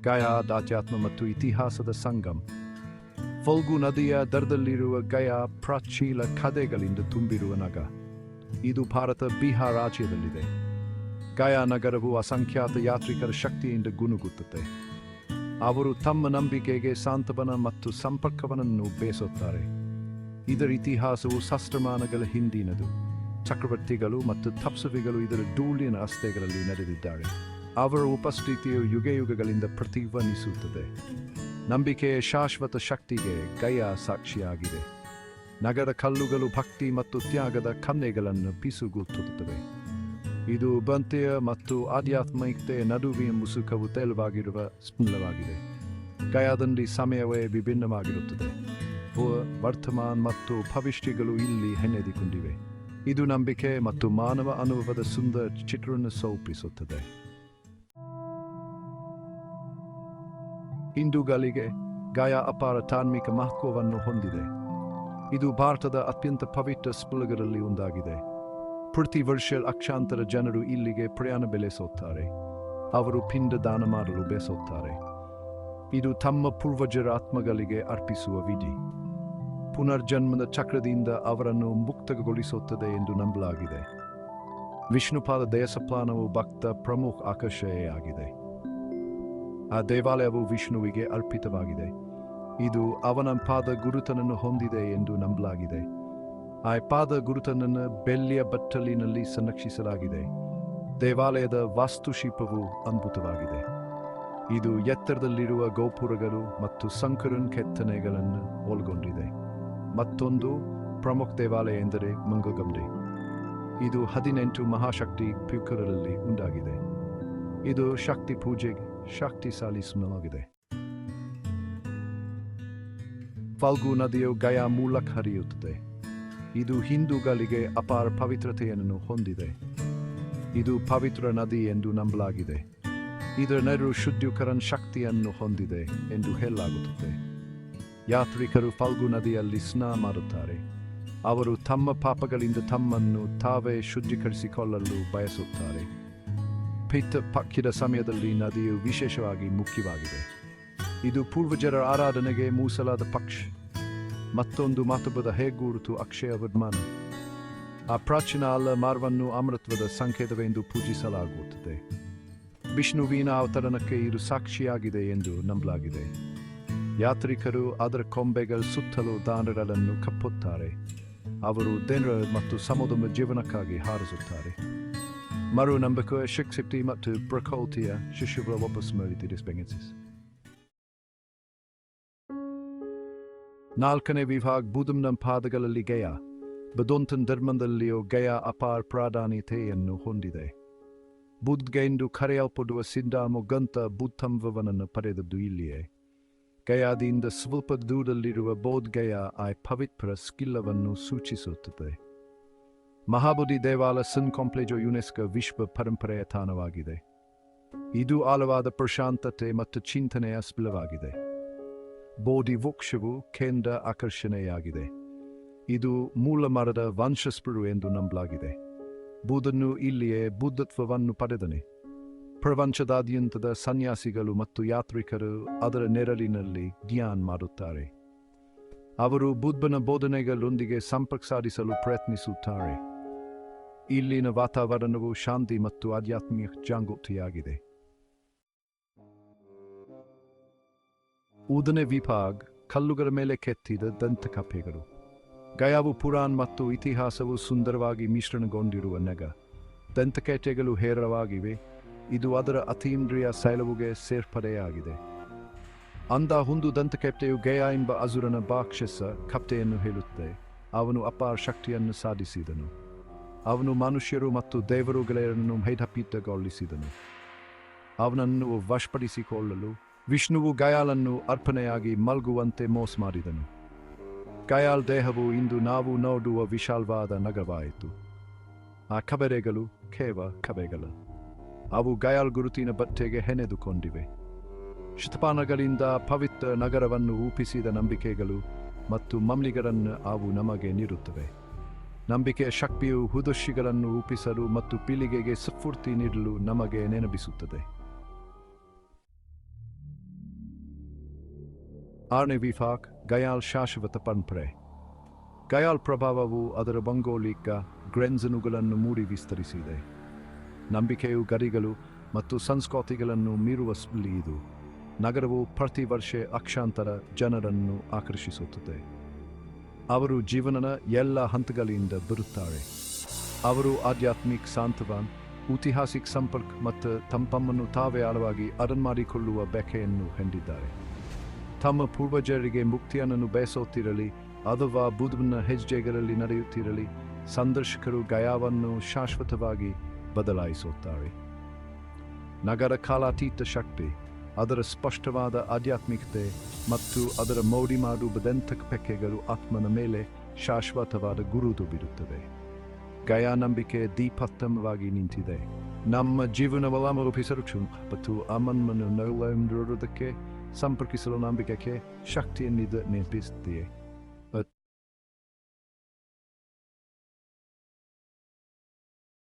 ಗಯಾ ಆಧ್ಯಾತ್ಮ ಮತ್ತು ಇತಿಹಾಸದ ಸಂಗಮ. ಫಲ್ಗು ನದಿಯ ದರದಲ್ಲಿರುವ ಗಯಾ ಪ್ರಾಚೀನ ಕಥೆಗಳಿಂದ ತುಂಬಿರುವ ನಗರ. ಇದು ಭಾರತ ಬಿಹಾರ ರಾಜ್ಯದಲ್ಲಿದೆ. ಗಯಾ ನಗರವು ಅಸಂಖ್ಯಾತ ಯಾತ್ರಿಕರ ಶಕ್ತಿಯಿಂದ ಗುನುಗುತ್ತದೆ. ಅವರು ತಮ್ಮ ನಂಬಿಕೆಗೆ ಸಾಂತ್ವನ ಮತ್ತು ಸಂಪರ್ಕವನ್ನು ಬೇಸುತ್ತಾರೆ. ಇದರ ಇತಿಹಾಸವು ಸಹಸ್ರಮಾನಗಳ ಹಿಂದಿನದು. ಚಕ್ರವರ್ತಿಗಳು ಮತ್ತು ತಪ್ಸವಿಗಳು ಇದರ ಧೂಳಿನ ರಸ್ತೆಗಳಲ್ಲಿ ನಡೆದಿದ್ದಾರೆ. ಅವರ ಉಪಸ್ಥಿತಿಯು ಯುಗಗಳಿಂದ ಪ್ರತಿಧ್ವನಿಸುತ್ತದೆ. ನಂಬಿಕೆಯ ಶಾಶ್ವತ ಶಕ್ತಿಗೆ ಗಯಾ ಸಾಕ್ಷಿಯಾಗಿದೆ. ನಗರ ಕಲ್ಲುಗಳು ಭಕ್ತಿ ಮತ್ತು ತ್ಯಾಗದ ಕನ್ನೆಗಳನ್ನು ಪಿಸುಗುತ್ತುತ್ತವೆ. ಇದು ಬಂತೆಯ ಮತ್ತು ಆಧ್ಯಾತ್ಮಿಕತೆಯ ನಡುವಿನ ಮುಸುಕವು ತೆಲುವಾಗಿರುವ ಸ್ಪಂದವಾಗಿದೆ. ಗಯಾದಲ್ಲಿ ಸಮಯವೇ ವಿಭಿನ್ನವಾಗಿರುತ್ತದೆ. ವರ್ತಮಾನ ಮತ್ತು ಭವಿಷ್ಯಗಳು ಇಲ್ಲಿ ಹೆಣೆದುಕೊಂಡಿವೆ. ಇದು ನಂಬಿಕೆ ಮತ್ತು ಮಾನವ ಅನುಭವದ ಸುಂದರ ಚಿತ್ರವನ್ನು ಸೌಪಿಸುತ್ತದೆ. ಹಿಂದೂಗಳಿಗೆ ಗಯಾ ಅಪಾರ ಧಾರ್ಮಿಕ ಮಹತ್ವವನ್ನು ಹೊಂದಿದೆ. ಇದು ಭಾರತದ ಅತ್ಯಂತ ಪವಿತ್ರ ಸ್ಥಳಗಳಲ್ಲಿ ಒಂದಾಗಿದೆ. ಪ್ರತಿ ವರ್ಷ ಲಕ್ಷಾಂತರ ಜನರು ಇಲ್ಲಿಗೆ ಪ್ರಯಾಣ ಬೆಳೆಸುತ್ತಾರೆ. ಅವರು ಪಿಂಡ ದಾನ ಮಾಡಲು ಬಯಸುತ್ತಾರೆ. ಇದು ತಮ್ಮ ಪೂರ್ವಜರ ಆತ್ಮಗಳಿಗೆ ಅರ್ಪಿಸುವ ವಿಧಿ. ಪುನರ್ಜನ್ಮದ ಚಕ್ರದಿಂದ ಅವರನ್ನು ಮುಕ್ತಗೊಳಿಸುತ್ತದೆ ಎಂದು ನಂಬಲಾಗಿದೆ. ವಿಷ್ಣುಪಾದ ದೇವಸ್ಥಾನವು ಭಕ್ತ ಪ್ರಮುಖ ಆಕರ್ಷಣೆಯಾಗಿದೆ. ಆ ದೇವಾಲಯವು ವಿಷ್ಣುವಿಗೆ ಅರ್ಪಿತವಾಗಿದೆ. ಇದು ಅವನ ಪಾದ ಗುರುತನನ್ನು ಹೊಂದಿದೆ ಎಂದು ನಂಬಲಾಗಿದೆ. ಆ ಪಾದ ಗುರುತನನ್ನು ಬೆಳ್ಳಿಯ ಬಟ್ಟಲಿನಲ್ಲಿ ಸಂರಕ್ಷಿಸಲಾಗಿದೆ. ದೇವಾಲಯದ ವಾಸ್ತುಶಿಲ್ಪವು ಅದ್ಭುತವಾಗಿದೆ. ಇದು ಎತ್ತರದಲ್ಲಿರುವ ಗೋಪುರಗಳು ಮತ್ತು ಸಂಕೀರ್ಣ ಕೆತ್ತನೆಗಳನ್ನು ಒಳಗೊಂಡಿದೆ. ಮತ್ತೊಂದು ಪ್ರಮುಖ ದೇವಾಲಯ ಎಂದರೆ ಮಂಗಗಂಡಿ. ಇದು 18 ಮಹಾಶಕ್ತಿ ಪೀಠಗಳಲ್ಲಿ ಒಂದಾಗಿದೆ. ಇದು ಶಕ್ತಿ ಪೂಜೆಗೆ ಶಕ್ತಿಶಾಲಿ ಸ್ಥಳವಾಗಿದೆ. ಫಲ್ಗು ನದಿಯು ಗಯಾ ಮೂಲಕ ಹರಿಯುತ್ತದೆ. ಇದು ಹಿಂದೂಗಳಿಗೆ ಅಪಾರ ಪವಿತ್ರತೆಯನ್ನು ಹೊಂದಿದೆ. ಇದು ಪವಿತ್ರ ನದಿ ಎಂದು ನಂಬಲಾಗಿದೆ. ಇದರ ನೀರು ಶುದ್ಧೀಕರಣ ಶಕ್ತಿಯನ್ನು ಹೊಂದಿದೆ ಎಂದು ಹೇಳಲಾಗುತ್ತದೆ. ಯಾತ್ರಿಕರು ಫಲ್ಗು ನದಿಯಲ್ಲಿ ಸ್ನಾನ ಮಾಡುತ್ತಾರೆ. ಅವರು ತಮ್ಮ ಪಾಪಗಳಿಂದ ತಮ್ಮನ್ನು ತಾವೇ ಶುದ್ಧೀಕರಿಸಿಕೊಳ್ಳಲು ಬಯಸುತ್ತಾರೆ. ಪಿತ್ತ ಪಕ್ಷದ ಸಮಯದಲ್ಲಿ ನದಿಯು ವಿಶೇಷವಾಗಿ ಮುಖ್ಯವಾಗಿದೆ. ಇದು ಪೂರ್ವಜರ ಆರಾಧನೆಗೆ ಮೀಸಲಾದ ಪಕ್ಷ. ಮತ್ತೊಂದು ಮಹತ್ವದ ಹೆಗ್ಗುರುತು ಅಕ್ಷಯ ವರ್ಮಾನ. ಆ ಪ್ರಾಚೀನ ಅಲ್ಲ ಮಾರ್ವನ್ನು ಅಮೃತದ ಸಂಕೇತವೆಂದು ಪೂಜಿಸಲಾಗುತ್ತದೆ. ವಿಷ್ಣುವಿನ ಅವತರಣಕ್ಕೆ ಇದು ಸಾಕ್ಷಿಯಾಗಿದೆ ಎಂದು ನಂಬಲಾಗಿದೆ. ಯಾತ್ರಿಕರು ಅದರ ಕೊಂಬೆಗಳ ಸುತ್ತಲೂ ದಾನಗಳನ್ನು ಕಪ್ಪುತ್ತಾರೆ. ಅವರು ದಿನ ಮತ್ತು ಸಮುದ್ರದ ಜೀವನಕ್ಕಾಗಿ ಹಾರಿಸುತ್ತಾರೆ. ಮರು ನಂಬಿಕೆ ಶಿಕ್ಷಕ್ತಿ ಮತ್ತು ಪ್ರಕೃತಿಯ ಶಿಶುಗಳ ಒಬ್ಬ ನಾಲ್ಕನೇ ವಿಭಾಗ ಬುದ್ಧನ ಪಾದಗಳಲ್ಲಿ ಗಯಾ. ಬೌದ್ಧ ಧರ್ಮದಲ್ಲಿಯೂ ಗಯಾ ಅಪಾರ ಪ್ರಾಧಾನ್ಯತೆಯನ್ನು ಹೊಂದಿದೆ. ಬುದ್ಧಗೆಂದು ಕರೆಯಲ್ಪಡುವ ಸಿದ್ಧಾಮುಗಂತ ಬುದ್ಧತ್ವವನ್ನು ಪಡೆದದ್ದು ಇಲ್ಲಿಯೇ. ಗಯಾದಿಂದ ಸ್ವಲ್ಪ ದೂರದಲ್ಲಿರುವ ಬೌದ್ಧ ಗಯಾ ಆ ಪವಿತ್ರ ಸ್ಥಳವನ್ನು ಸೂಚಿಸುತ್ತದೆ. ಮಹಾಬೋಧಿ ದೇವಾಲಯ ಸನ್ ಕಾಂಪ್ಲೆಕ್ಸ್ ಯುನೆಸ್ಕೋ ವಿಶ್ವ ಪರಂಪರೆಯ ತಾಣವಾಗಿದೆ. ಇದು ಆಳವಾದ ಪ್ರಶಾಂತತೆ ಮತ್ತು ಚಿಂತನೆಯ ಸ್ಥಳವಾಗಿದೆ. ಬೋಧಿ ವೃಕ್ಷವು ಕೇಂದ್ರ ಆಕರ್ಷಣೆಯಾಗಿದೆ. ಇದು ಮೂಲ ಮರದ ವಂಶಸ್ಥರು ಎಂದು ನಂಬಲಾಗಿದೆ. ಬುದ್ಧನು ಇಲ್ಲಿಯೇ ಬುದ್ಧತ್ವವನ್ನು ಪಡೆದನೆ. ಪ್ರಪಂಚದಾದ್ಯಂತದ ಸನ್ಯಾಸಿಗಳು ಮತ್ತು ಯಾತ್ರಿಕರು ಅದರ ನೆರಳಿನಲ್ಲಿ ಧ್ಯಾನ ಮಾಡುತ್ತಾರೆ. ಅವರು ಬುದ್ಧನ ಬೋಧನೆಗಳೊಂದಿಗೆ ಸಂಪರ್ಕ ಸಾಧಿಸಲು ಪ್ರಯತ್ನಿಸುತ್ತಾರೆ. ಇಲ್ಲಿನ ವಾತಾವರಣವು ಶಾಂತಿ ಮತ್ತು ಆಧ್ಯಾತ್ಮಿಕ ಜಾಗೃತಿಯಾಗಿದೆ. ಉದನೆ ವಿಭಾಗ ಕಲ್ಲುಗಳ ಮೇಲೆ ಕೆತ್ತಿದ ದಂತಕಥೆಗಳು. ಗಯಾವು ಪುರಾಣ ಮತ್ತು ಇತಿಹಾಸವು ಸುಂದರವಾಗಿ ಮಿಶ್ರಣಗೊಂಡಿರುವ ನಗರ. ದಂತಕಥೆಗಳು ಹೇರಳವಾಗಿವೆ. ಇದು ಅದರ ಅತೀಂದ್ರಿಯ ಶೈಲವುಗೆ ಸೇರ್ಪಡೆಯಾಗಿದೆ. ಒಂದು ದಂತಕಥೆಯು ಗಯಾ ಎಂಬ ಅಸುರನ ರಾಕ್ಷಸ ಕಥೆಯನ್ನು ಹೇಳುತ್ತದೆ. ಅವನು ಅಪಾರ ಶಕ್ತಿಯನ್ನು ಸಾಧಿಸಿದನು. ಅವನು ಮನುಷ್ಯರು ಮತ್ತು ದೇವರುಗಳನ್ನು ಭೇದಪೀಠಗೊಳಿಸಿದನು. ಅವನನ್ನು ವಶಪಡಿಸಿಕೊಳ್ಳಲು ವಿಷ್ಣುವು ಗಯಾಲನ್ನು ಅರ್ಪಣೆಯಾಗಿ ಮಲಗುವಂತೆ ಮೋಸ ಮಾಡಿದನು. ಗಯಾಲ್ ದೇಹವು ಇಂದು ನಾವು ನೋಡುವ ವಿಶಾಲವಾದ ನಗರವಾಯಿತು. ಆ ಕಬೆರೆಗಳು ಕೇವಲ ಕಬೆಗಳು. ಅವು ಗಯಾಲ್ ಗುರುತಿನ ಬಟ್ಟೆಗೆ ಹೆಣೆದುಕೊಂಡಿವೆ. ಶತಮಾನಗಳಿಂದ ಪವಿತ್ರ ನಗರವನ್ನು ರೂಪಿಸಿದ ನಂಬಿಕೆಗಳು ಮತ್ತು ಮಮ್ಲಿಗರನ್ನು ಅವು ನಮಗೆ ನೀಡುತ್ತವೆ. ನಂಬಿಕೆಯ ಶಕ್ತಿಯು ಹುದಶಿಗಳನ್ನು ರೂಪಿಸಲು ಮತ್ತು ಪೀಳಿಗೆಗೆ ಸ್ಫೂರ್ತಿ ನೀಡಲು ನಮಗೆ ನೆನಪಿಸುತ್ತದೆ. ಆರನೇ ವಿಭಾಗ ಗಯಾಲ್ ಶಾಶ್ವತ ಪರಂಪರೆ. ಗಯಾಲ್ ಪ್ರಭಾವವು ಅದರ ಭೌಗೋಳಿಕ ಗ್ರೆನ್ಸನುಗಳನ್ನು ಮೂಡಿ ವಿಸ್ತರಿಸಿದೆ. ನಂಬಿಕೆಯು ಗರಿಗಳು ಮತ್ತು ಸಂಸ್ಕೃತಿಗಳನ್ನು ಮೀರುವಲ್ಲಿ ಇದು. ನಗರವು ಪ್ರತಿ ವರ್ಷ ಲಕ್ಷಾಂತರ ಜನರನ್ನು ಆಕರ್ಷಿಸುತ್ತದೆ. ಅವರು ಜೀವನದ ಎಲ್ಲ ಹಂತಗಳಿಂದ ಬರುತ್ತಾರೆ. ಅವರು ಆಧ್ಯಾತ್ಮಿಕ ಸಾಂತ್ವನ, ಐತಿಹಾಸಿಕ ಸಂಪರ್ಕ ಮತ್ತು ತಮ್ಮನ್ನು ತಾವೇ ಆಳವಾಗಿ ಅರಣ್ಮಾಡಿಕೊಳ್ಳುವ ಬಯಕೆಯನ್ನು ಹೊಂದಿದ್ದಾರೆ. ತಮ್ಮ ಪೂರ್ವಜರಿಗೆ ಮುಕ್ತಿಯನ್ನು ಬಯಸುತ್ತಿರಲಿ ಅಥವಾ ಬುದ್ಧನ ಹೆಜ್ಜೆಗಳಲ್ಲಿ ನಡೆಯುತ್ತಿರಲಿ, ಸಂದರ್ಶಕರು ಗಯಾವನ್ನು ಶಾಶ್ವತವಾಗಿ ಬದಲಾಯಿಸುತ್ತಾರೆ. ನಗರ ಕಾಲಾತೀತ ಶಕ್ತಿ, ಅದರ ಸ್ಪಷ್ಟವಾದ ಆಧ್ಯಾತ್ಮಿಕತೆ ಮತ್ತು ಅದರ ಮೋಡಿ ಮಾಡುವ ದಂತಕಪೆಕ್ಕೆಗಳು ಆತ್ಮನ ಮೇಲೆ ಶಾಶ್ವತವಾದ ಗುರುತು ಬಿಡುತ್ತವೆ. ಗಯಾ ನಂಬಿಕೆ ದೀಪಸ್ತಂಭವಾಗಿ ನಿಂತಿದೆ. ನಮ್ಮ ಜೀವನವನ್ನು ರೂಪಿಸಲು ಮತ್ತು ಅಮ್ಮನನ್ನು ಸಂಪರ್ಕಿಸಲು ನಂಬಿಕೆಗೆ ಶಕ್ತಿಯನ್ನು ನೆನಪಿಸುತ್ತೆ.